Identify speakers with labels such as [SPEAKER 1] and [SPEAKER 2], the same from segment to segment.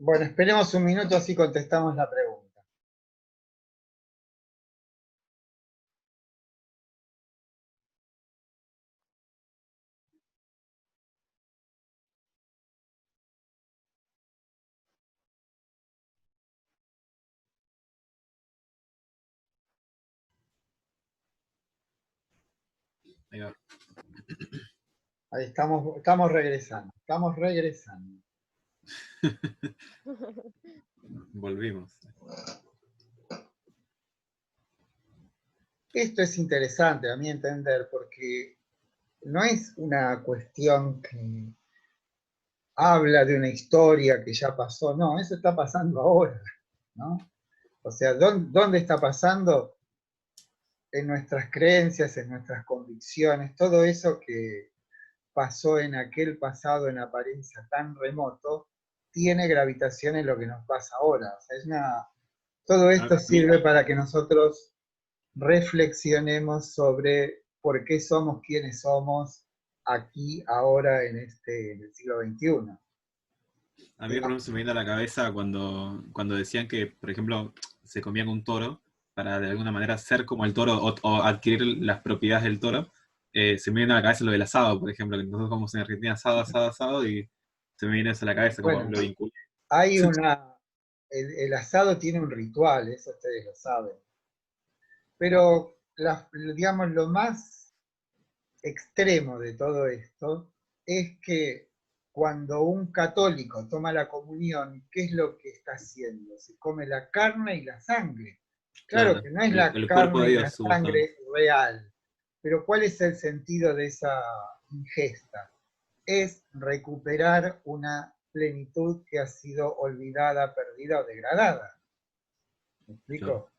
[SPEAKER 1] Bueno, esperemos un minuto así contestamos la pregunta.
[SPEAKER 2] Ahí va.
[SPEAKER 1] Ahí estamos regresando, estamos regresando.
[SPEAKER 2] Volvimos.
[SPEAKER 1] Esto es interesante a mi entender porque no es una cuestión que habla de una historia que ya pasó, no, eso está pasando ahora, ¿no? O sea, ¿dónde está pasando? En nuestras creencias, en nuestras convicciones, todo eso que pasó en aquel pasado en apariencia tan remoto, tiene gravitación en lo que nos pasa ahora. O sea, todo esto sirve para que nosotros reflexionemos sobre por qué somos quienes somos aquí, ahora, en el siglo XXI.
[SPEAKER 2] A mí, por ejemplo, se me viene a la cabeza cuando decían que, por ejemplo, se comían un toro para de alguna manera ser como el toro o adquirir las propiedades del toro. Se me viene a la cabeza lo del asado, por ejemplo, que nosotros comemos en Argentina asado, asado, asado, y se me viene eso a la cabeza, como
[SPEAKER 1] Bueno,
[SPEAKER 2] lo vinculé.
[SPEAKER 1] hay el asado tiene un ritual, eso ustedes lo saben. Pero, digamos, lo más extremo de todo esto es que cuando un católico toma la comunión, ¿qué es lo que está haciendo? Se come la carne y la sangre. Claro
[SPEAKER 2] Claro,
[SPEAKER 1] que no es la
[SPEAKER 2] el cuerpo de
[SPEAKER 1] carne y la
[SPEAKER 2] Dios, supuestamente.
[SPEAKER 1] sangre real, pero ¿cuál es el sentido de esa ingesta? Es recuperar una plenitud que ha sido olvidada, perdida o degradada. ¿Me
[SPEAKER 2] Claro.
[SPEAKER 1] explico?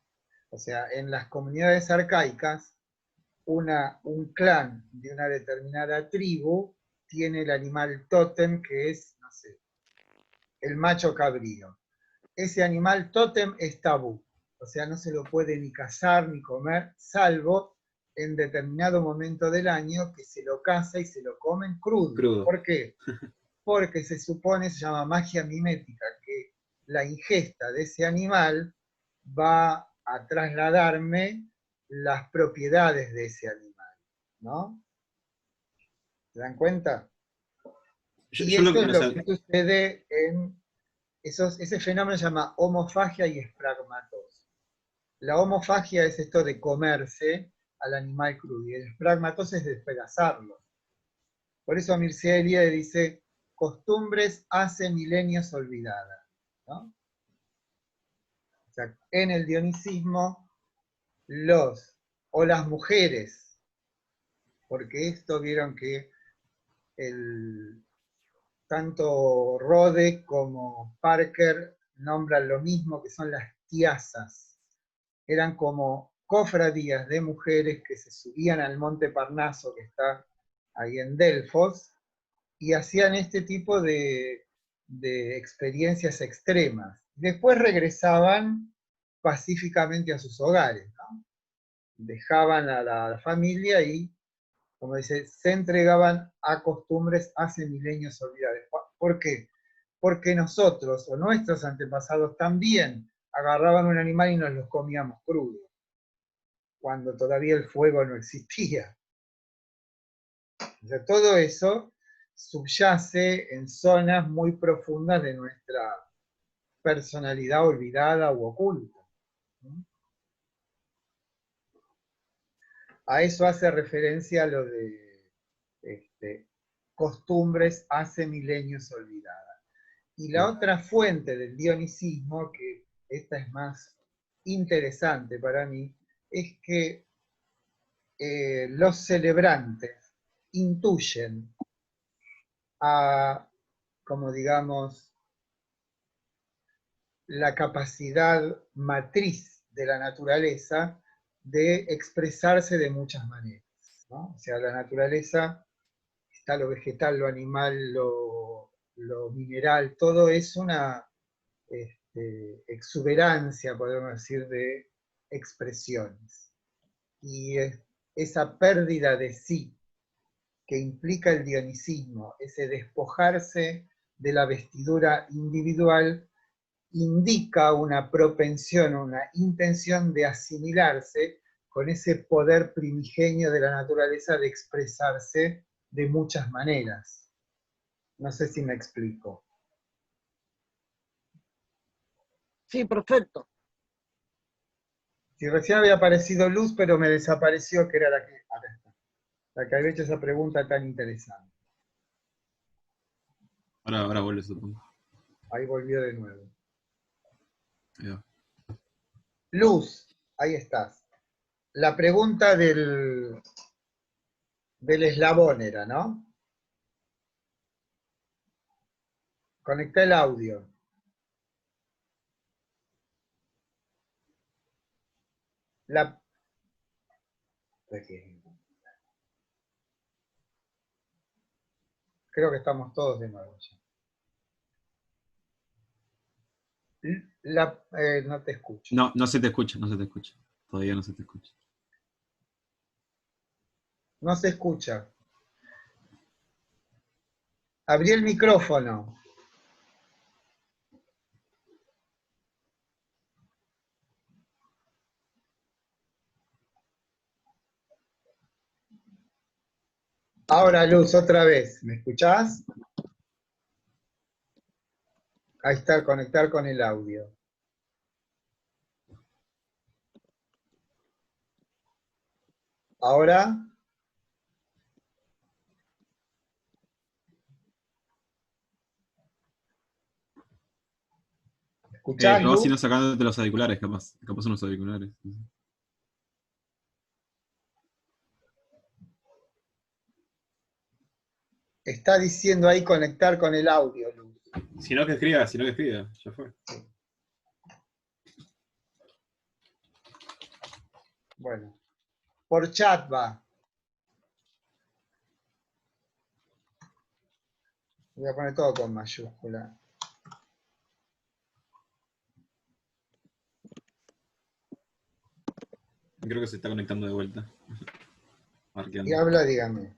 [SPEAKER 1] O sea, en las comunidades arcaicas, un clan de una determinada tribu tiene el animal tótem que es, no sé, el macho cabrío. Ese animal tótem es tabú, o sea, no se lo puede ni cazar ni comer, salvo en determinado momento del año que se lo caza y se lo comen crudo.
[SPEAKER 2] Crudo.
[SPEAKER 1] ¿Por qué? Porque se supone, se llama magia mimética, que la ingesta de ese animal va a trasladarme las propiedades de ese animal, ¿no? ¿Se dan cuenta? Y
[SPEAKER 2] Yo lo
[SPEAKER 1] eso
[SPEAKER 2] que,
[SPEAKER 1] es
[SPEAKER 2] o
[SPEAKER 1] lo
[SPEAKER 2] sea,
[SPEAKER 1] que sucede en ese fenómeno se llama homofagia y espragmatosis. La homofagia es esto de comerse al animal crudo y el espragmatosis es despedazarlo. Por eso Mircea Eliade dice, costumbres hace milenios olvidadas, ¿no? O sea, en el dionisismo, las mujeres, porque esto vieron que tanto Rode como Parker nombran lo mismo, que son las tiasas. Eran como cofradías de mujeres que se subían al monte Parnaso, que está ahí en Delfos, y hacían este tipo de experiencias extremas. Después regresaban pacíficamente a sus hogares, ¿no? Dejaban a la familia y, como dice, se entregaban a costumbres hace milenios olvidadas. ¿Por qué? Porque nosotros o nuestros antepasados también agarraban un animal y nos los comíamos crudos, cuando todavía el fuego no existía. O sea, todo eso subyace en zonas muy profundas de nuestra personalidad olvidada u oculta. A eso hace referencia lo de costumbres hace milenios olvidadas. Y la otra fuente del dionisismo, que esta es más interesante para mí, es que los celebrantes intuyen a, como digamos, la capacidad matriz de la naturaleza de expresarse de muchas maneras, ¿no? O sea, la naturaleza, está lo vegetal, lo animal, lo mineral, todo es una exuberancia, podemos decir, de expresiones. Y esa pérdida de sí que implica el dionisismo, ese despojarse de la vestidura individual, indica una propensión, una intención de asimilarse con ese poder primigenio de la naturaleza de expresarse de muchas maneras. No sé si me explico.
[SPEAKER 3] Sí, perfecto.
[SPEAKER 1] Si recién había aparecido Luz, pero me desapareció, que era la que había hecho esa pregunta tan interesante.
[SPEAKER 2] Ahora vuelve, supongo.
[SPEAKER 1] Ahí volvió de nuevo.
[SPEAKER 2] Ahí va.
[SPEAKER 1] Luz, ahí estás. La pregunta del eslabón era, ¿no? Conecta el audio. Creo que estamos todos de nuevo ya. No te escucho.
[SPEAKER 2] No se te escucha, no se te escucha. Todavía no se te escucha.
[SPEAKER 1] No se escucha. Abrí el micrófono. Ahora, Luz, otra vez. ¿Me escuchás? Ahí está, conectar con el audio. Ahora. ¿Escuchás,
[SPEAKER 2] Probá si
[SPEAKER 1] Luz?
[SPEAKER 2] no sacándote los auriculares, capaz. Capaz son los auriculares.
[SPEAKER 1] Está diciendo ahí conectar con el audio, Luz.
[SPEAKER 2] Si no que escriba, ya fue.
[SPEAKER 1] Bueno, por chat va. Voy a poner todo con mayúscula.
[SPEAKER 2] Creo que se está conectando de vuelta. A ver qué
[SPEAKER 1] Y
[SPEAKER 2] onda.
[SPEAKER 1] habla, dígame.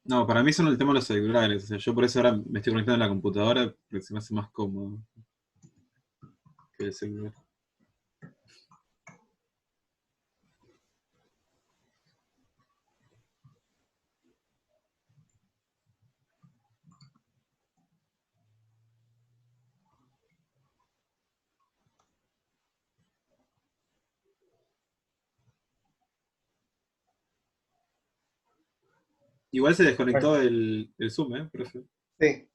[SPEAKER 2] No, para mí son el tema de los auriculares. O sea, yo por eso ahora me estoy conectando en la computadora porque se me hace más cómodo que el celular. Igual se desconectó
[SPEAKER 1] Bueno,
[SPEAKER 2] el Zoom, profe.
[SPEAKER 1] sí.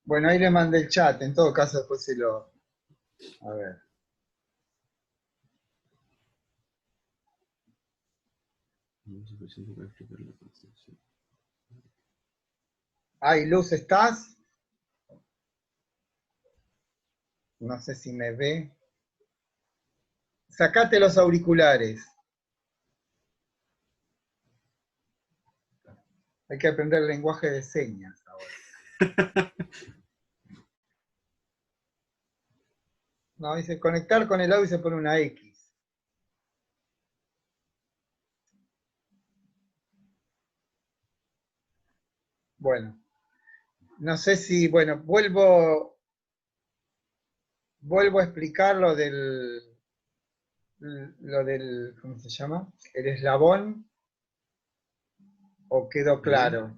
[SPEAKER 1] Bueno, ahí le mandé el chat. En todo caso, después se lo... A ver. Ay, Luz, ¿estás? No sé si me ve. Sacate los auriculares. Hay que aprender el lenguaje de señas ahora. No, dice conectar con el audio y se pone una X. Bueno, no sé si, bueno, vuelvo a explicar lo del, ¿cómo se llama? El eslabón, ¿o quedó claro?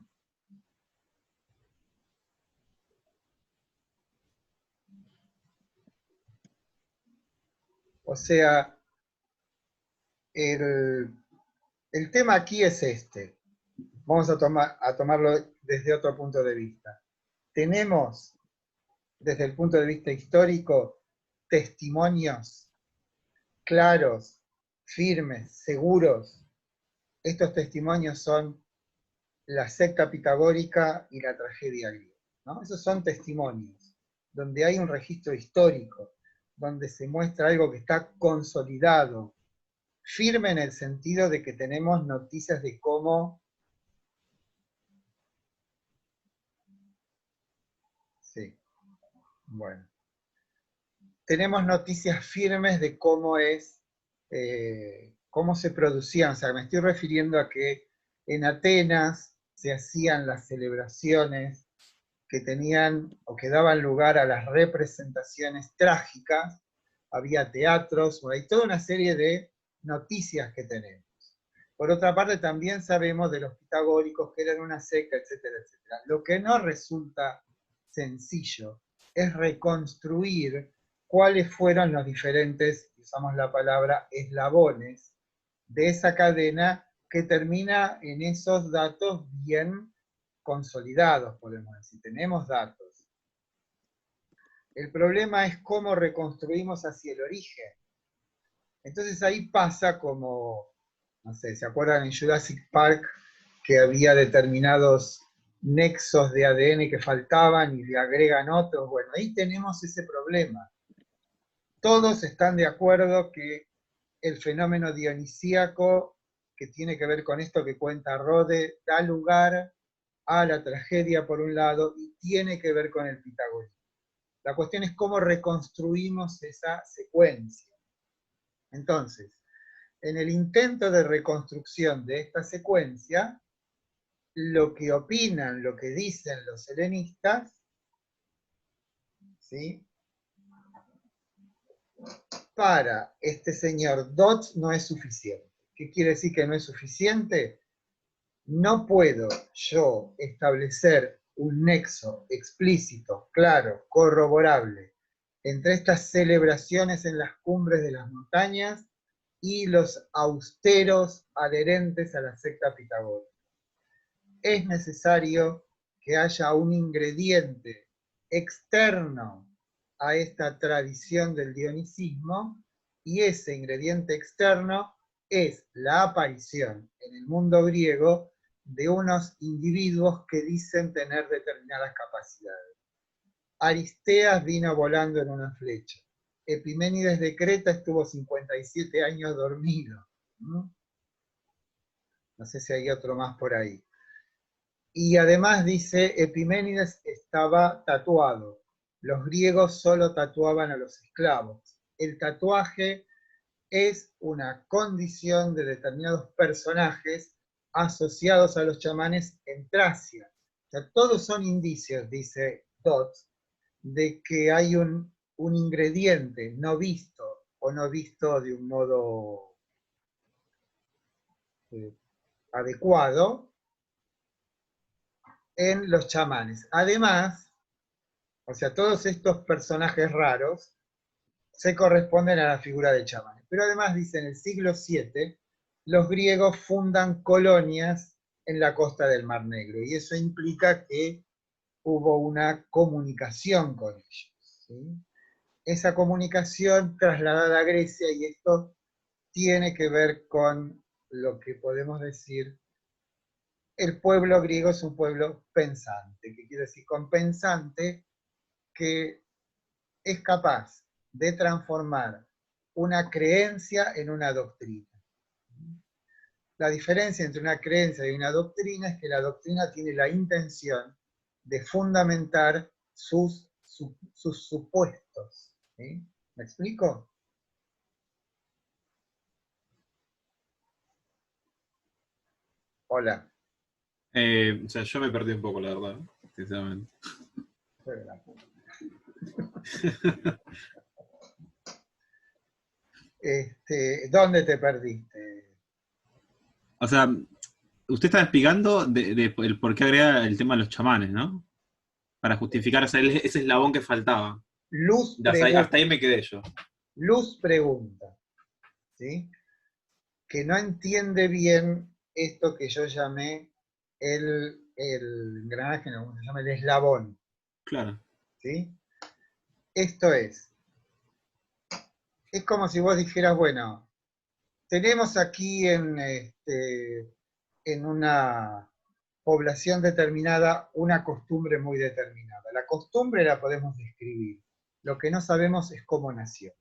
[SPEAKER 1] O sea, el tema aquí es este. Vamos a tomarlo desde otro punto de vista. Tenemos, desde el punto de vista histórico, testimonios claros, firmes, seguros. Estos testimonios son la secta pitagórica y la tragedia griega, ¿no? Esos son testimonios, donde hay un registro histórico, donde se muestra algo que está consolidado, firme en el sentido de que tenemos noticias de cómo... Sí, bueno. Tenemos noticias firmes de cómo cómo se producían. O sea, me estoy refiriendo a que en Atenas se hacían las celebraciones que tenían o que daban lugar a las representaciones trágicas, había teatros, hay toda una serie de noticias que tenemos. Por otra parte, también sabemos de los pitagóricos que eran una secta, etcétera, etcétera. Lo que no resulta sencillo es reconstruir cuáles fueron los diferentes, usamos la palabra, eslabones de esa cadena que termina en esos datos bien consolidados, podemos decir. Tenemos datos. El problema es cómo reconstruimos hacia el origen. Entonces ahí pasa como, no sé, ¿se acuerdan en Jurassic Park que había determinados nexos de ADN que faltaban y le agregan otros? Bueno, ahí tenemos ese problema. Todos están de acuerdo que el fenómeno dionisíaco, que tiene que ver con esto que cuenta Rode, da lugar a la tragedia por un lado y tiene que ver con el pitagorismo. La cuestión es cómo reconstruimos esa secuencia. Entonces, en el intento de reconstrucción de esta secuencia, lo que opinan, lo que dicen los helenistas, ¿sí?, para este señor Dodds no es suficiente. ¿Qué quiere decir que no es suficiente? No puedo yo establecer un nexo explícito, claro, corroborable, entre estas celebraciones en las cumbres de las montañas y los austeros adherentes a la secta pitagórica. Es necesario que haya un ingrediente externo a esta tradición del dionisismo, y ese ingrediente externo es la aparición en el mundo griego de unos individuos que dicen tener determinadas capacidades. Aristeas vino volando en una flecha. Epiménides de Creta estuvo 57 años dormido. No sé si hay otro más por ahí. Y además dice, Epiménides estaba tatuado. Los griegos solo tatuaban a los esclavos. El tatuaje es una condición de determinados personajes asociados a los chamanes en Tracia. O sea, todos son indicios, dice Dodds, de que hay un ingrediente no visto o no visto de un modo adecuado en los chamanes. Además, o sea, todos estos personajes raros se corresponden a la figura de chamanes. Pero además dice, en el siglo VII, los griegos fundan colonias en la costa del Mar Negro, y eso implica que hubo una comunicación con ellos, ¿sí? Esa comunicación trasladada a Grecia, y esto tiene que ver con lo que podemos decir, el pueblo griego es un pueblo pensante. ¿Qué quiere decir con pensante? Que es capaz de transformar una creencia en una doctrina. La diferencia entre una creencia y una doctrina es que la doctrina tiene la intención de fundamentar sus supuestos. ¿Sí? ¿Me explico? Hola.
[SPEAKER 2] O sea, yo me perdí un poco, la verdad, sinceramente.
[SPEAKER 1] ¿Dónde te perdiste?
[SPEAKER 2] O sea, usted está explicando el por qué agrega el tema de los chamanes, ¿no? Para justificar ese eslabón que faltaba.
[SPEAKER 1] Luz
[SPEAKER 2] Hasta ahí me quedé yo.
[SPEAKER 1] Luz pregunta, ¿sí?, que no entiende bien esto que yo llamé el engranaje, no, ¿cómo se llama? El eslabón.
[SPEAKER 2] Claro.
[SPEAKER 1] ¿Sí? Esto es como si vos dijeras, bueno, tenemos aquí en una población determinada una costumbre muy determinada. La costumbre la podemos describir. Lo que no sabemos es cómo nació.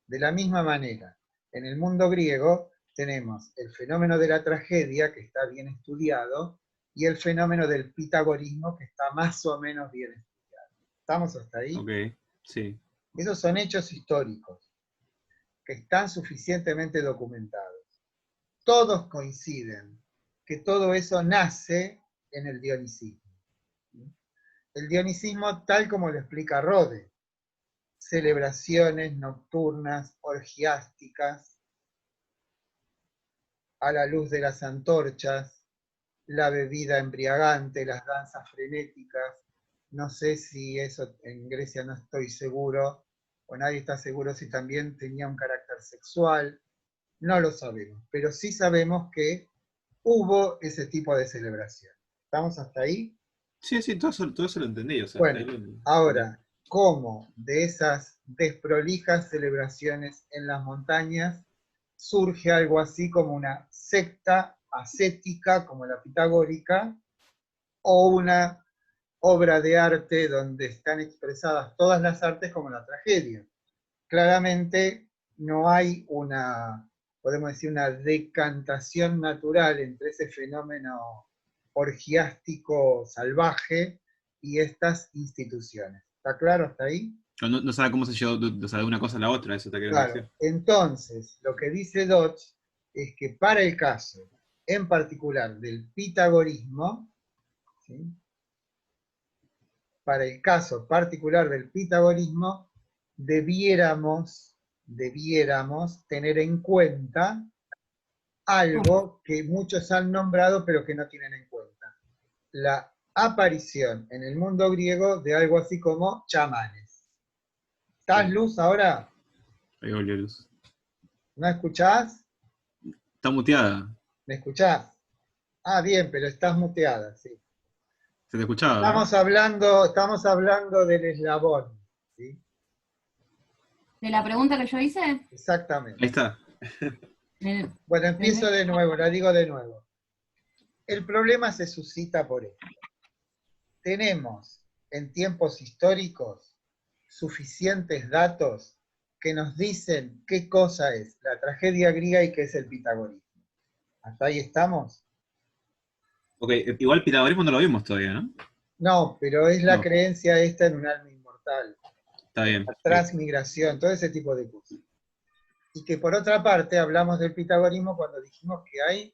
[SPEAKER 1] De la misma manera, en el mundo griego tenemos el fenómeno de la tragedia, que está bien estudiado, y el fenómeno del pitagorismo, que está más o menos bien estudiado. ¿Estamos hasta ahí?
[SPEAKER 2] Ok, sí.
[SPEAKER 1] Esos son hechos históricos que están suficientemente documentados. todos coinciden que todo eso nace en el dionisismo. El dionisismo, tal como lo explica Rode, celebraciones nocturnas, orgiásticas, a la luz de las antorchas, la bebida embriagante, las danzas frenéticas. No sé si eso en Grecia no estoy seguro, o nadie está seguro si también tenía un carácter sexual, no lo sabemos, pero sí sabemos que hubo ese tipo de celebración. ¿Estamos hasta ahí?
[SPEAKER 2] Sí, sí, todo eso lo entendí. O sea, hasta ahí
[SPEAKER 1] Bueno,
[SPEAKER 2] lo-
[SPEAKER 1] ahora, ¿cómo de esas desprolijas celebraciones en las montañas surge algo así como una secta ascética como la pitagórica o una obra de arte donde están expresadas todas las artes como la tragedia? Claramente no hay una, podemos decir, una decantación natural entre ese fenómeno orgiástico salvaje y estas instituciones. ¿Está claro hasta ahí?
[SPEAKER 2] No, no sabe cómo se llevó o sea, de una cosa a la otra, eso te quiero
[SPEAKER 1] Claro.
[SPEAKER 2] decir.
[SPEAKER 1] Entonces, lo que dice Dodge es que para el caso, en particular del pitagorismo, ¿sí? Para el caso particular del pitagorismo, debiéramos tener en cuenta algo que muchos han nombrado pero que no tienen en cuenta. La aparición en el mundo griego de algo así como chamanes. ¿Estás,
[SPEAKER 2] Sí.
[SPEAKER 1] Luz, ahora?
[SPEAKER 2] Ahí volvió luz.
[SPEAKER 1] ¿No escuchás?
[SPEAKER 2] Está muteada.
[SPEAKER 1] ¿Me escuchás? Ah, bien, pero estás muteada, sí.
[SPEAKER 2] Se te escuchaba, ¿eh?
[SPEAKER 1] Estamos hablando del eslabón, ¿sí?
[SPEAKER 4] ¿De la pregunta que yo hice?
[SPEAKER 1] Exactamente.
[SPEAKER 2] Ahí está.
[SPEAKER 1] Bueno, empiezo de nuevo, la digo de nuevo. El problema se suscita por esto. Tenemos en tiempos históricos suficientes datos que nos dicen qué cosa es la tragedia griega y qué es el pitagorismo. ¿Hasta ahí estamos?
[SPEAKER 2] Ok, igual pitagorismo no lo vimos todavía, ¿no?
[SPEAKER 1] No, pero es la
[SPEAKER 2] No.
[SPEAKER 1] creencia esta en un alma inmortal,
[SPEAKER 2] Está bien.
[SPEAKER 1] la transmigración, todo ese tipo de cosas. Y que por otra parte hablamos del pitagorismo cuando dijimos que hay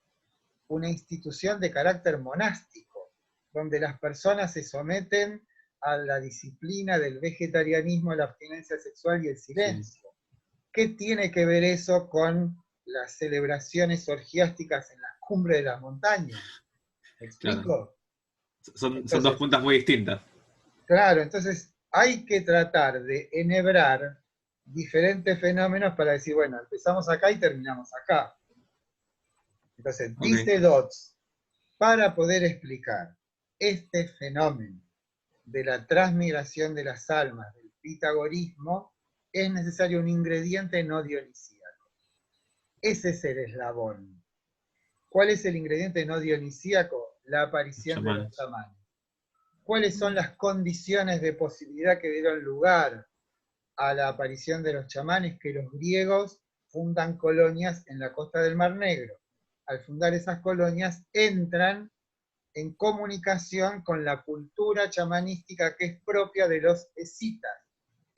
[SPEAKER 1] una institución de carácter monástico, donde las personas se someten a la disciplina del vegetarianismo, la abstinencia sexual y el silencio. ¿Qué tiene que ver eso con las celebraciones orgiásticas en las cumbres de las montañas? ¿Me explico?
[SPEAKER 2] Claro. Son
[SPEAKER 1] Entonces,
[SPEAKER 2] dos puntas muy distintas.
[SPEAKER 1] claro, entonces hay que tratar de enhebrar diferentes fenómenos para decir, bueno, empezamos acá y terminamos acá. Entonces,
[SPEAKER 2] Ok.
[SPEAKER 1] dice Dodds, para poder explicar este fenómeno de la transmigración de las almas, del pitagorismo, es necesario un ingrediente no dionisíaco. Ese es el eslabón. ¿Cuál es el ingrediente no dionisíaco? La aparición de los chamanes. ¿Cuáles son las condiciones de posibilidad que dieron lugar a la aparición de los chamanes? Que los griegos fundan colonias en la costa del Mar Negro. Al fundar esas colonias entran en comunicación con la cultura chamanística que es propia de los escitas.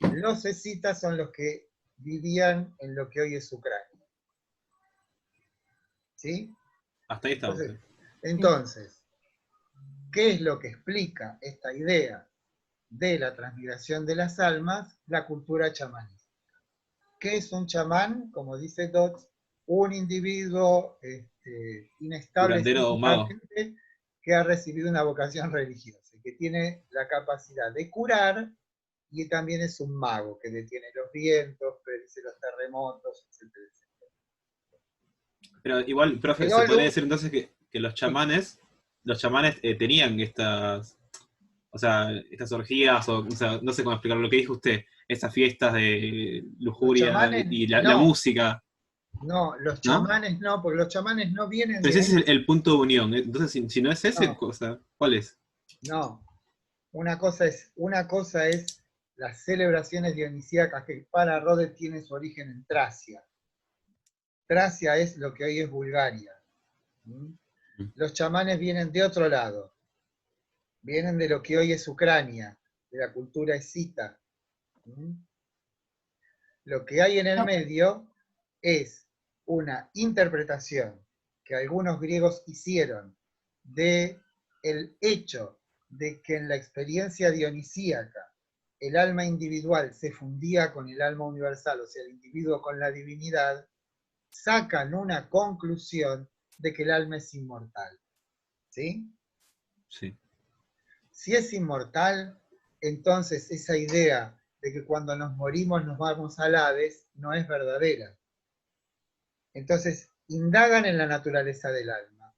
[SPEAKER 1] Los escitas son los que vivían en lo que hoy es Ucrania. ¿Sí?
[SPEAKER 2] Hasta ahí estamos.
[SPEAKER 1] Entonces, ¿qué es lo que explica esta idea de la transmigración de las almas? La cultura chamanística. ¿Qué es un chamán? Como dice Dodds, un individuo inestable
[SPEAKER 2] Curandero o mago.
[SPEAKER 1] psíquicamente que ha recibido una vocación religiosa, que tiene la capacidad de curar y también es un mago que detiene los vientos, predice los terremotos, etcétera, etcétera.
[SPEAKER 2] Pero igual, profe,
[SPEAKER 1] Pero
[SPEAKER 2] se podría decir entonces que los chamanes tenían estas, o sea, estas orgías, o sea, no sé cómo explicarlo, lo que dijo usted, estas fiestas de lujuria
[SPEAKER 1] chamanes,
[SPEAKER 2] y la
[SPEAKER 1] no.
[SPEAKER 2] música.
[SPEAKER 1] No, los
[SPEAKER 2] ¿No?
[SPEAKER 1] chamanes no, porque los chamanes no vienen
[SPEAKER 2] Pero
[SPEAKER 1] de
[SPEAKER 2] ese
[SPEAKER 1] ahí.
[SPEAKER 2] es el punto de unión. Entonces, si no es ese,
[SPEAKER 1] No.
[SPEAKER 2] cosa, ¿cuál es?
[SPEAKER 1] No, una cosa es las celebraciones dionisíacas que para Rhodes tienen su origen en Tracia. Tracia es lo que hoy es Bulgaria. Los chamanes vienen de otro lado. Vienen de lo que hoy es Ucrania, de la cultura escita. Lo que hay en el medio es una interpretación que algunos griegos hicieron de el hecho de que en la experiencia dionisíaca el alma individual se fundía con el alma universal, o sea, el individuo con la divinidad, sacan una conclusión de que el alma es inmortal. ¿Sí?
[SPEAKER 2] Sí.
[SPEAKER 1] Si es inmortal, entonces esa idea de que cuando nos morimos nos vamos al Hades no es verdadera. Entonces, indagan en la naturaleza del alma.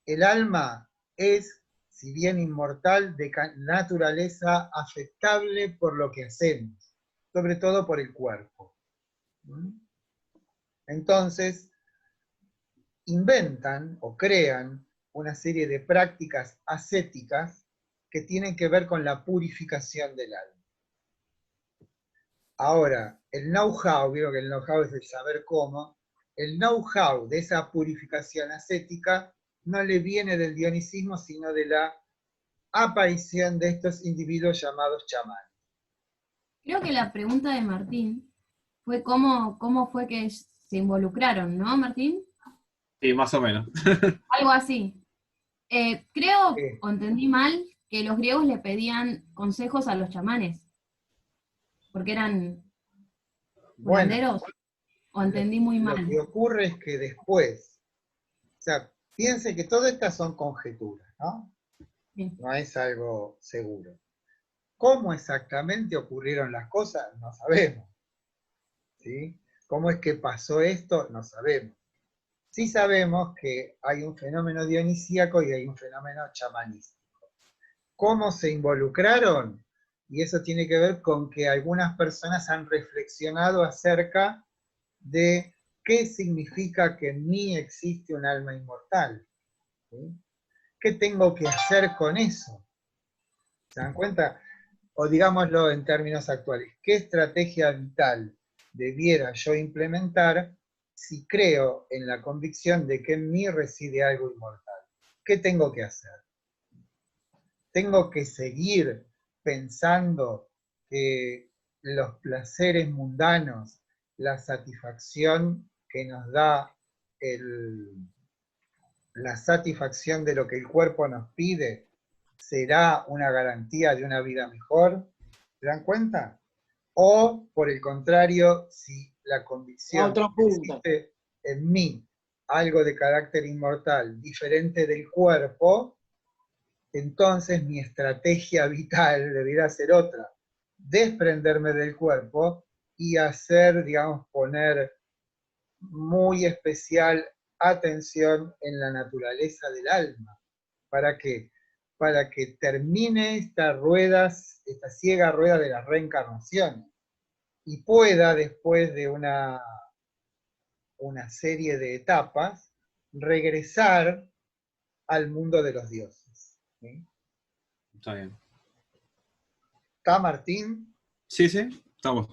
[SPEAKER 1] El alma es, si bien inmortal, de naturaleza afectable por lo que hacemos, sobre todo por el cuerpo. Entonces, inventan o crean una serie de prácticas ascéticas que tienen que ver con la purificación del alma. Ahora, el know-how, vieron que el know-how es el saber cómo, el know-how de esa purificación ascética no le viene del dionisismo, sino de la aparición de estos individuos llamados chamanes.
[SPEAKER 4] Creo que la pregunta de Martín fue cómo fue que se involucraron, ¿no, Martín?
[SPEAKER 2] Sí, más o menos.
[SPEAKER 4] Algo así. Creo,
[SPEAKER 1] ¿Qué?
[SPEAKER 4] o entendí mal, que los griegos le pedían consejos a los chamanes, porque eran
[SPEAKER 1] Bueno,
[SPEAKER 4] curanderos, o entendí muy
[SPEAKER 1] lo
[SPEAKER 4] mal.
[SPEAKER 1] que ocurre es que después, o sea, piense que todas estas son conjeturas, ¿no?
[SPEAKER 4] Sí.
[SPEAKER 1] No es algo seguro. ¿Cómo exactamente ocurrieron las cosas? No sabemos. ¿Sí? ¿Cómo es que pasó esto? No sabemos. Sí sabemos que hay un fenómeno dionisíaco y hay un fenómeno chamanístico. ¿Cómo se involucraron? Y eso tiene que ver con que algunas personas han reflexionado acerca de qué significa que en mí existe un alma inmortal. ¿Sí? ¿Qué tengo que hacer con eso? ¿Se dan cuenta? O digámoslo en términos actuales, ¿qué estrategia vital debiera yo implementar si creo en la convicción de que en mí reside algo inmortal? ¿Qué tengo que hacer? ¿Tengo que seguir pensando que los placeres mundanos, la satisfacción que nos da la satisfacción de lo que el cuerpo nos pide, será una garantía de una vida mejor? ¿Se dan cuenta? O, por el contrario, si la
[SPEAKER 3] La
[SPEAKER 1] convicción
[SPEAKER 3] otra
[SPEAKER 1] que
[SPEAKER 3] punta.
[SPEAKER 1] existe en mí algo de carácter inmortal diferente del cuerpo, entonces mi estrategia vital debería ser otra. Desprenderme del cuerpo y hacer, digamos, poner muy especial atención en la naturaleza del alma. ¿Para qué? Para que termine esta ciega rueda de las reencarnaciones y pueda, después de una serie de etapas, regresar al mundo de los dioses. ¿Sí?
[SPEAKER 2] Está bien.
[SPEAKER 1] ¿Está, Martín?
[SPEAKER 2] Sí, sí, estamos.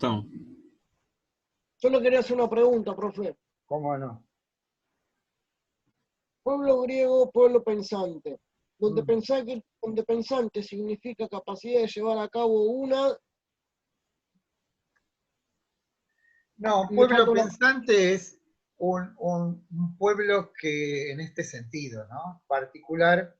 [SPEAKER 3] Yo le quería hacer una pregunta, profe.
[SPEAKER 1] ¿Cómo no?
[SPEAKER 3] Pueblo griego, pueblo pensante. Donde
[SPEAKER 1] Mm.
[SPEAKER 3] donde pensante significa capacidad de llevar a cabo una...
[SPEAKER 1] No,
[SPEAKER 3] Me
[SPEAKER 1] pueblo
[SPEAKER 3] falta una...
[SPEAKER 1] pensante es un pueblo que, en este sentido, ¿no? Particular,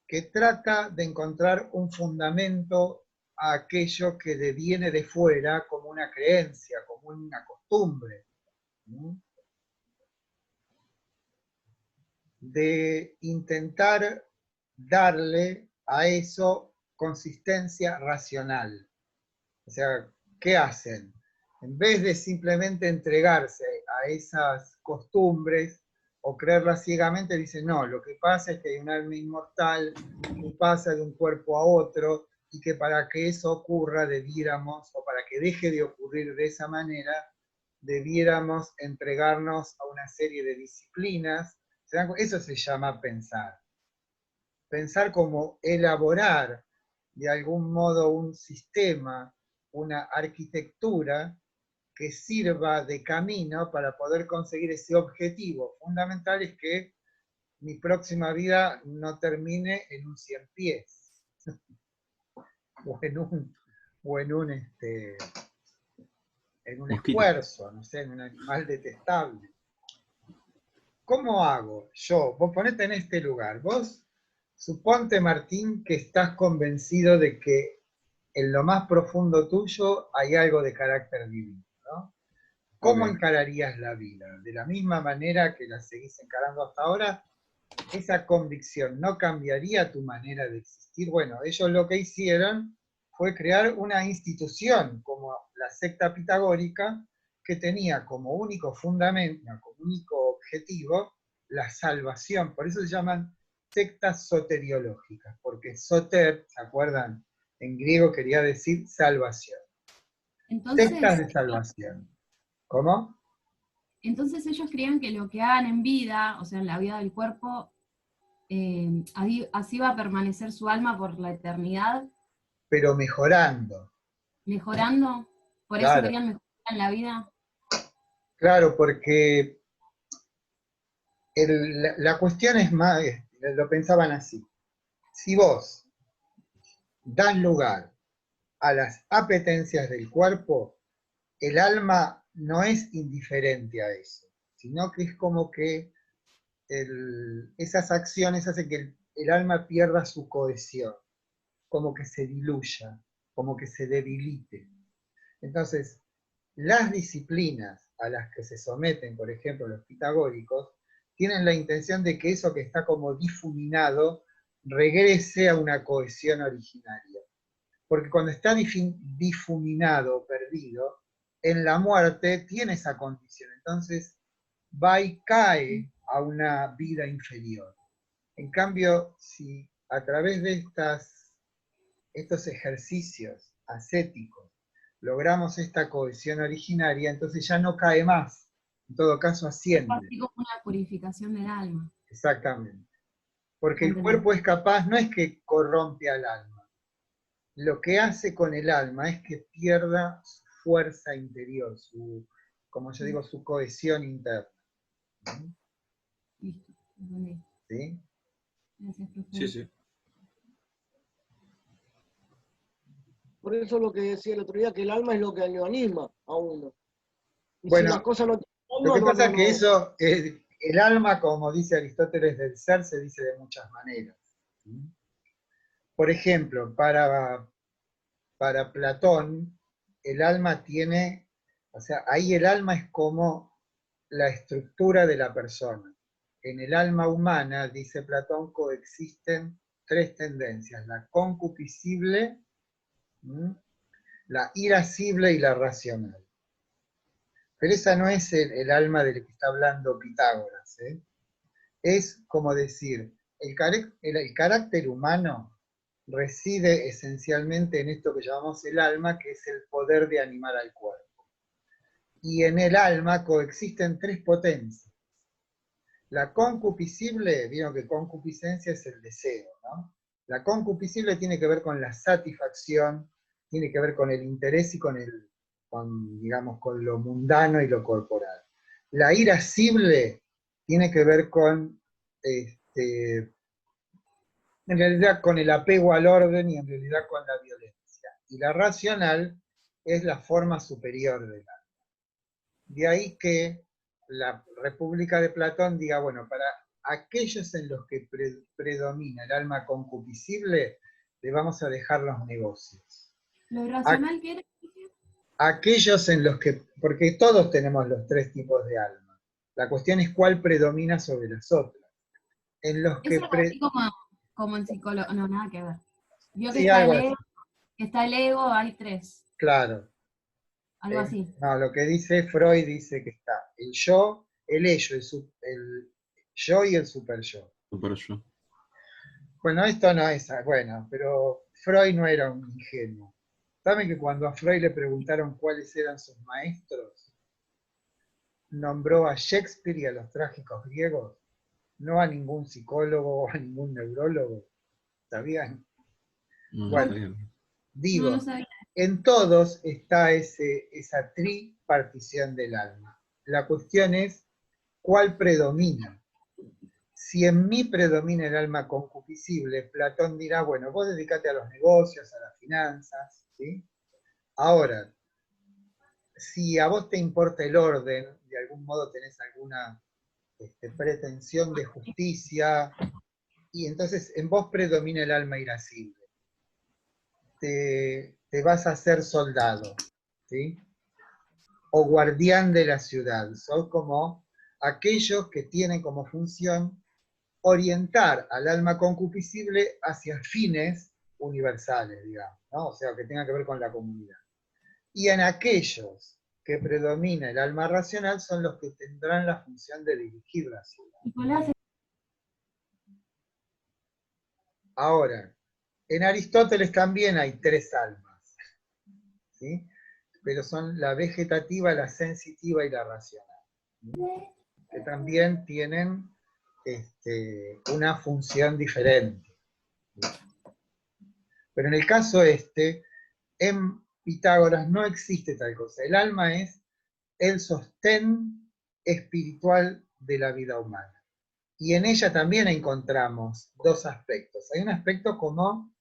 [SPEAKER 1] que trata de encontrar un fundamento a aquello que deviene de fuera como una creencia, como una costumbre. ¿No? De intentar darle a eso consistencia racional. O sea, ¿qué hacen? En vez de simplemente entregarse a esas costumbres o creerlas ciegamente, dicen, no, lo que pasa es que hay un alma inmortal que pasa de un cuerpo a otro y que para que eso ocurra debiéramos, o para que deje de ocurrir de esa manera, debiéramos entregarnos a una serie de disciplinas. Eso se llama pensar. Pensar como elaborar de algún modo un sistema, una arquitectura que sirva de camino para poder conseguir ese objetivo. Fundamental es que mi próxima vida no termine en un 100 pies, o en un
[SPEAKER 2] Mosquito.
[SPEAKER 1] esfuerzo, no sé, en un animal detestable. ¿cómo hago yo? Vos ponete en este lugar. Vos suponte, Martín, que estás convencido de que en lo más profundo tuyo hay algo de carácter divino, ¿no? ¿Cómo
[SPEAKER 2] Ok.
[SPEAKER 1] encararías la vida? ¿De la misma manera que la seguís encarando hasta ahora? ¿Esa convicción no cambiaría tu manera de existir? Bueno, ellos lo que hicieron fue crear una institución como la secta pitagórica que tenía como único fundamento, como único objetivo, la salvación. Por eso se llaman sectas soteriológicas, porque soter, ¿se acuerdan? En griego quería decir salvación. Sectas
[SPEAKER 4] Entonces,
[SPEAKER 1] de salvación. ¿Cómo?
[SPEAKER 4] entonces ellos creían que lo que hagan en vida, o sea, en la vida del cuerpo, así va a permanecer su alma por la eternidad,
[SPEAKER 1] Pero mejorando.
[SPEAKER 4] mejorando. Por eso
[SPEAKER 1] Claro,
[SPEAKER 4] querían mejorar en la vida.
[SPEAKER 1] claro, porque la cuestión es más, lo pensaban así. Si vos das lugar a las apetencias del cuerpo, el alma no es indiferente a eso, sino que es como que esas acciones hacen que el alma pierda su cohesión, como que se diluya, como que se debilite. Entonces, las disciplinas a las que se someten, por ejemplo, los pitagóricos, tienen la intención de que eso que está como difuminado regrese a una cohesión originaria. Porque cuando está difuminado, perdido, en la muerte tiene esa condición. Entonces va y cae a una vida inferior. En cambio, si a través de estos ejercicios ascéticos logramos esta cohesión originaria, entonces ya no cae más, en todo caso asciende.
[SPEAKER 4] Así como una purificación del alma.
[SPEAKER 1] Exactamente. Porque el
[SPEAKER 4] ¿Entendés?
[SPEAKER 1] cuerpo es capaz, no es que corrompe al alma, lo que hace con el alma es que pierda su fuerza interior, como yo digo, su cohesión interna.
[SPEAKER 4] Listo, entendí.
[SPEAKER 1] ¿Sí?
[SPEAKER 4] Gracias,
[SPEAKER 2] Sí,
[SPEAKER 4] profe.
[SPEAKER 2] sí.
[SPEAKER 3] Por eso lo que decía el otro día, que el alma es lo que lo anima a uno. Y si las
[SPEAKER 1] Bueno,
[SPEAKER 3] cosas no tienen
[SPEAKER 1] lo
[SPEAKER 3] alma,
[SPEAKER 1] que
[SPEAKER 3] no,
[SPEAKER 1] pasa
[SPEAKER 3] no,
[SPEAKER 1] es que
[SPEAKER 3] no.
[SPEAKER 1] eso, el alma, como dice Aristóteles del ser, se dice de muchas maneras. ¿Sí? Por ejemplo, para Platón, el alma tiene, o sea, ahí el alma es como la estructura de la persona. En el alma humana, dice Platón, coexisten tres tendencias: la concupiscible, la irascible y la racional. Pero esa no es el alma del que está hablando Pitágoras. Es como decir, el carácter humano reside esencialmente en esto que llamamos el alma, que es el poder de animar al cuerpo. Y en el alma coexisten tres potencias. La concupiscible, vieron que concupiscencia es el deseo, ¿no? La concupiscible tiene que ver con la satisfacción, tiene que ver con el interés y digamos, con lo mundano y lo corporal. La irascible tiene que ver con, en realidad, con el apego al orden y en realidad con la violencia. Y la racional es la forma superior del alma. De ahí que la República de Platón diga, bueno, para aquellos en los que predomina el alma concupiscible, le vamos a dejar los negocios.
[SPEAKER 4] ¿Lo irracional qué era?
[SPEAKER 1] Aquellos en los que, porque todos tenemos los tres tipos de alma, la cuestión es cuál predomina sobre las otras. En los
[SPEAKER 4] Es
[SPEAKER 1] que,
[SPEAKER 4] algo así como en psicología. No, nada que ver. Vio que
[SPEAKER 1] sí, algo así,
[SPEAKER 4] está el ego, hay tres.
[SPEAKER 1] claro.
[SPEAKER 4] Algo así.
[SPEAKER 1] No, lo que dice Freud dice que está el yo, el ello, el yo y el super yo.
[SPEAKER 2] Super yo.
[SPEAKER 1] Bueno, esto no es, bueno, pero Freud no era un ingenuo. ¿Saben que cuando a Freud le preguntaron cuáles eran sus maestros, nombró a Shakespeare y a los trágicos griegos, no a ningún psicólogo o a ningún neurólogo? ¿Sabían?
[SPEAKER 2] No, no
[SPEAKER 1] Bueno,
[SPEAKER 2] sabía.
[SPEAKER 4] No lo
[SPEAKER 1] digo,
[SPEAKER 4] sabía.
[SPEAKER 1] en todos está esa tripartición del alma. La cuestión es cuál predomina. Si en mí predomina el alma concupiscible, Platón dirá, bueno, vos dedicate a los negocios, a las finanzas, ¿sí? Ahora, si a vos te importa el orden, de algún modo tenés alguna pretensión de justicia, y entonces en vos predomina el alma irascible. Te vas a hacer soldado, ¿sí? O guardián de la ciudad. Sos como aquellos que tienen como función orientar al alma concupiscible hacia fines universales, digamos, ¿no? O sea, que tenga que ver con la comunidad. Y en aquellos que predomina el alma racional son los que tendrán la función de dirigir la ciudad.
[SPEAKER 4] Nicolás,
[SPEAKER 1] Ahora, en Aristóteles también hay 3 almas, ¿sí? Pero son la vegetativa, la sensitiva y la racional, ¿sí? Que también tienen una función diferente. Pero en el caso en Pitágoras no existe tal cosa. El alma es el sostén espiritual de la vida humana. Y en ella también encontramos 2 aspectos. Hay un aspecto como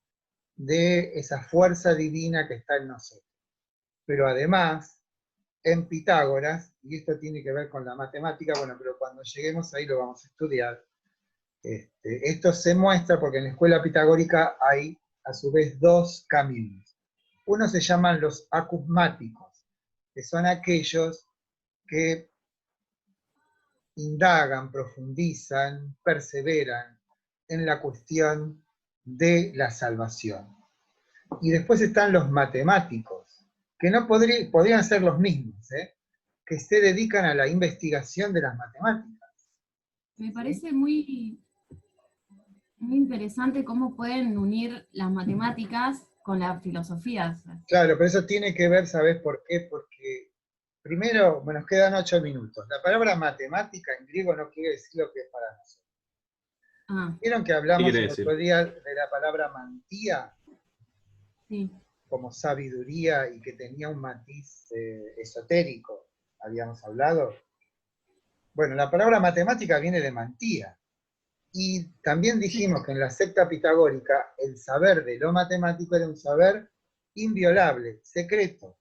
[SPEAKER 1] de esa fuerza divina que está en nosotros. Pero además, en Pitágoras, y esto tiene que ver con la matemática, bueno, pero cuando lleguemos ahí lo vamos a estudiar, esto se muestra porque en la escuela pitagórica hay a su vez 2 caminos. Uno se llaman los acusmáticos, que son aquellos que indagan, profundizan, perseveran en la cuestión de la salvación. Y después están los matemáticos, que no podrían ser los mismos, que se dedican a la investigación de las matemáticas.
[SPEAKER 4] me parece muy, muy interesante cómo pueden unir las matemáticas con la filosofía.
[SPEAKER 1] Claro, pero eso tiene que ver, ¿sabés por qué? Porque primero, bueno, nos quedan 8 minutos. La palabra matemática en griego no quiere decir lo que es para nosotros.
[SPEAKER 4] Ah,
[SPEAKER 1] ¿Vieron que
[SPEAKER 2] ¿Qué
[SPEAKER 1] hablamos
[SPEAKER 2] quiere
[SPEAKER 1] el
[SPEAKER 2] decir?
[SPEAKER 1] otro día de la palabra mantía
[SPEAKER 4] sí.
[SPEAKER 1] como sabiduría y que tenía un matiz esotérico? Habíamos hablado. Bueno, la palabra matemática viene de mantía. Y también dijimos que en la secta pitagórica el saber de lo matemático era un saber inviolable, secreto.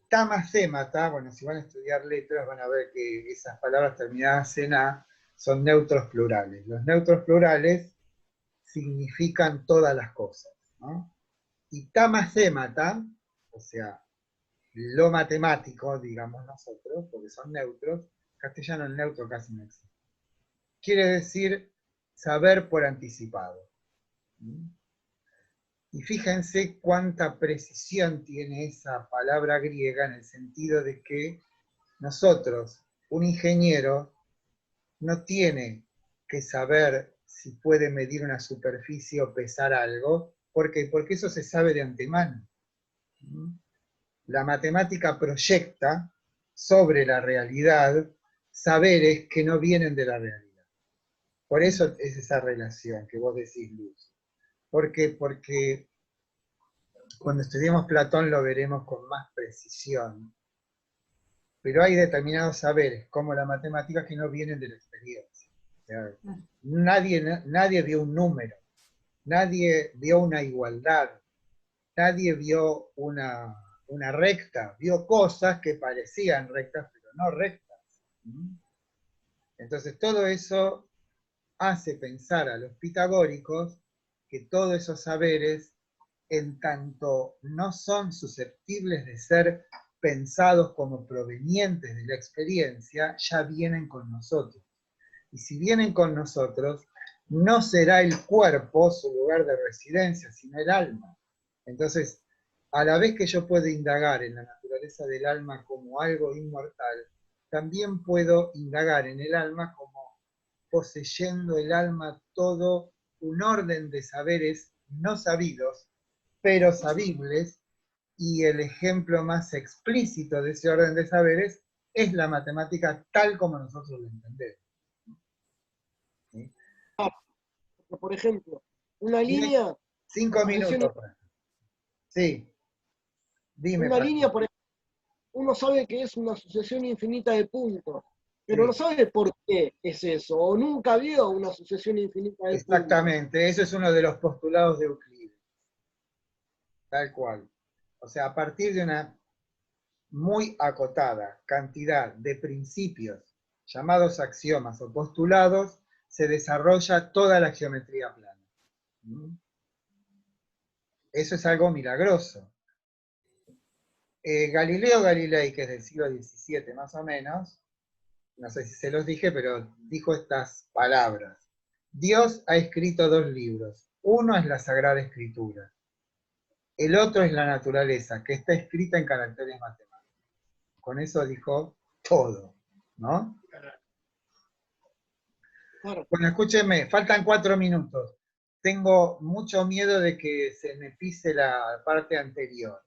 [SPEAKER 1] Tamascémata, bueno, si van a estudiar letras van a ver que esas palabras terminadas en A son neutros plurales. Los neutros plurales significan todas las cosas, ¿no? Y tamascémata, o sea, lo matemático, digamos nosotros, porque son neutros, castellano el neutro casi no existe. Quiere decir saber por anticipado. Y fíjense cuánta precisión tiene esa palabra griega en el sentido de que nosotros, un ingeniero, no tiene que saber si puede medir una superficie o pesar algo. ¿Por qué? Porque eso se sabe de antemano. La matemática proyecta sobre la realidad saberes que no vienen de la realidad. Por eso es esa relación que vos decís, Luz. ¿Por qué? Porque cuando estudiemos Platón lo veremos con más precisión. Pero hay determinados saberes, como la matemática, que no vienen de la experiencia. O sea, nadie vio un número, nadie vio una igualdad, nadie vio una recta, vio cosas que parecían rectas, pero no rectas. Entonces todo eso hace pensar a los pitagóricos que todos esos saberes, en tanto no son susceptibles de ser pensados como provenientes de la experiencia, ya vienen con nosotros. Y si vienen con nosotros, no será el cuerpo su lugar de residencia, sino el alma. Entonces, a la vez que yo puedo indagar en la naturaleza del alma como algo inmortal, también puedo indagar en el alma como poseyendo el alma todo un orden de saberes no sabidos, pero sabibles, y el ejemplo más explícito de ese orden de saberes es la matemática tal como nosotros lo entendemos. ¿Sí?
[SPEAKER 3] Por ejemplo, una
[SPEAKER 1] Tiene
[SPEAKER 3] línea,
[SPEAKER 1] 5 minutos, Fran. Sí, dime,
[SPEAKER 3] una
[SPEAKER 1] Fran.
[SPEAKER 3] línea, por ejemplo, uno sabe que es una sucesión infinita de puntos, pero
[SPEAKER 1] Sí.
[SPEAKER 3] no sabe por qué es eso, o nunca vio una sucesión infinita de puntos.
[SPEAKER 1] Exactamente, eso es uno de los postulados de Euclides. Tal cual. O sea, a partir de muy acotada cantidad de principios, llamados axiomas o postulados, se desarrolla toda la geometría plana. Eso es algo milagroso. Galileo Galilei, que es del siglo XVII más o menos, no sé si se los dije, pero dijo estas palabras. Dios ha escrito 2 libros. Uno es la Sagrada Escritura. El otro es la naturaleza, que está escrita en caracteres matemáticos. Con eso dijo todo, ¿no?
[SPEAKER 3] Claro.
[SPEAKER 1] Bueno, escúchenme, faltan 4 minutos. Tengo mucho miedo de que se me pise la parte anterior.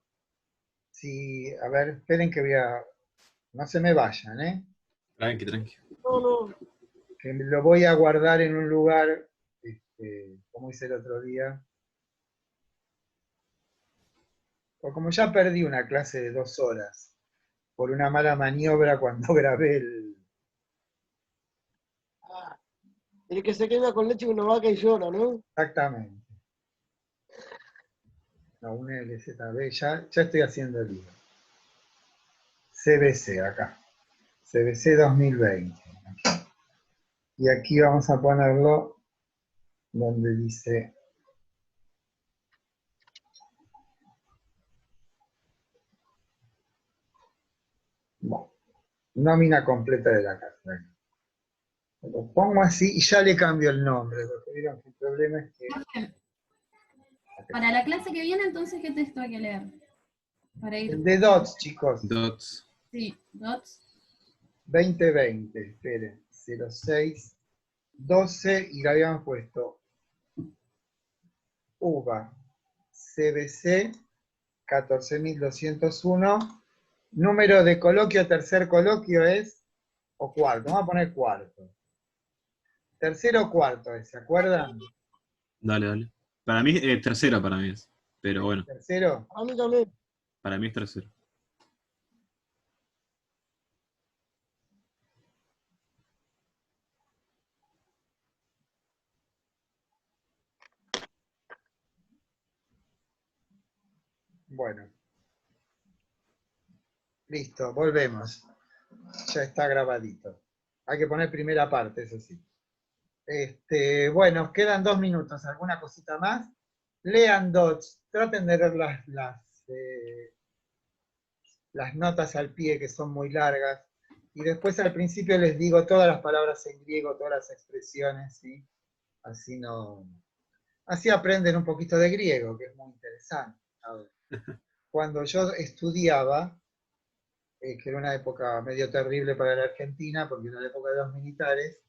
[SPEAKER 1] Sí, a ver, esperen que voy a... No se me vayan, ¿eh?
[SPEAKER 2] Tranqui, tranqui.
[SPEAKER 3] No.
[SPEAKER 1] Que lo voy a guardar en un lugar, como hice el otro día. O como ya perdí una clase de 2 horas por una mala maniobra cuando grabé el...
[SPEAKER 3] El que se queda con leche de una vaca y llora, ¿no?
[SPEAKER 1] Exactamente. No, un LZB, ya estoy haciendo el libro. CBC acá. CBC 2020. Y aquí vamos a ponerlo donde dice... Bueno, nómina completa de la carta. Lo pongo así y ya le cambio el nombre, porque vieron que el problema es que...
[SPEAKER 4] Para la clase que viene, entonces, ¿qué texto hay que leer? Para ir.
[SPEAKER 1] El de DOTS, chicos.
[SPEAKER 2] Dots.
[SPEAKER 4] Sí, dots.
[SPEAKER 1] 2020, esperen. 06, 12 y le habíamos puesto UVA, CBC, 14.201. Número de coloquio, tercer coloquio es, o cuarto, vamos a poner cuarto. Tercero o cuarto, ¿se acuerdan?
[SPEAKER 2] Dale, dale. Para mí, tercero para mí es. Pero bueno,
[SPEAKER 1] Tercero.
[SPEAKER 3] A mí también.
[SPEAKER 2] para mí es tercero.
[SPEAKER 1] Bueno. Listo, volvemos. Ya está grabadito. Hay que poner primera parte, eso sí. Bueno, quedan 2 minutos. ¿Alguna cosita más? Lean dots. Traten de leer las notas al pie, que son muy largas. Y después al principio les digo todas las palabras en griego, todas las expresiones, ¿sí? Así no... Así aprenden un poquito de griego, que es muy interesante. A ver. Cuando yo estudiaba, que era una época medio terrible para la Argentina, porque era la época de los militares,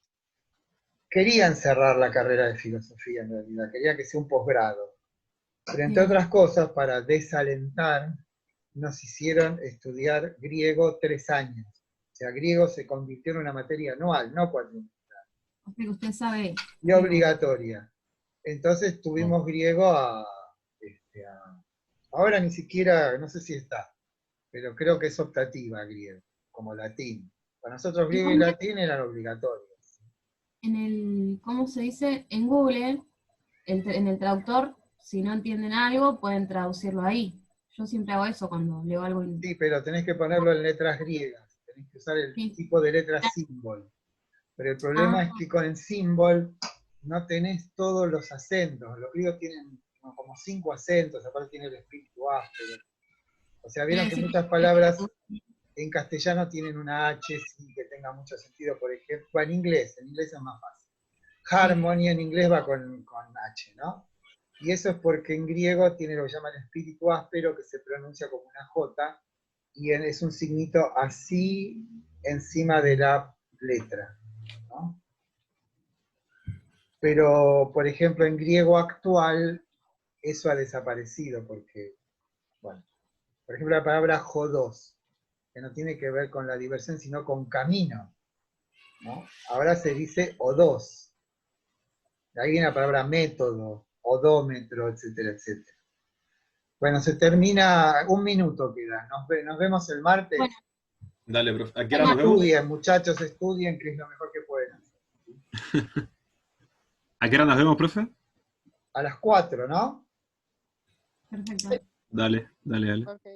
[SPEAKER 1] querían cerrar la carrera de filosofía en realidad, querían que sea un posgrado. Pero entre otras cosas, para desalentar, nos hicieron estudiar griego 3 años. O sea, griego se convirtió en una materia anual, no cuatrimestral.
[SPEAKER 4] O sea que usted sabe.
[SPEAKER 1] Y obligatoria. Entonces tuvimos griego ahora ni siquiera, no sé si está, pero creo que es optativa griego, como latín. Para nosotros griego y latín eran obligatorios.
[SPEAKER 4] ¿Cómo se dice? En Google, en el traductor, si no entienden algo, pueden traducirlo ahí. Yo siempre hago eso cuando leo algo.
[SPEAKER 1] Sí, pero tenés que ponerlo en letras griegas, tenés que usar el tipo de letra símbolo. Pero el problema es que con el símbolo no tenés todos los acentos. Los griegos tienen como 5 acentos, aparte tiene el espíritu áspero. O sea, vieron que muchas palabras en castellano tienen una H sin que tenga mucho sentido, por ejemplo, en inglés es más fácil. Harmony en inglés va con H, ¿no? Y eso es porque en griego tiene lo que llaman espíritu áspero, que se pronuncia como una J, y es un signito así encima de la letra, ¿no? Pero, por ejemplo, en griego actual, eso ha desaparecido, porque, bueno, por ejemplo, la palabra jodos, que no tiene que ver con la diversión, sino con camino, ¿no? Ahora se dice odos. De ahí viene la palabra método, odómetro, etcétera, etcétera. Bueno, se termina, 1 minuto queda. Nos vemos el martes.
[SPEAKER 4] Bueno.
[SPEAKER 2] Dale, profe. ¿A qué hora nos vemos?
[SPEAKER 1] Estudien, muchachos, estudien, que es lo mejor que pueden hacer.
[SPEAKER 2] ¿A qué hora nos vemos, profe?
[SPEAKER 1] A las 4, ¿no?
[SPEAKER 4] Perfecto.
[SPEAKER 2] Dale, dale, dale.
[SPEAKER 3] Ok.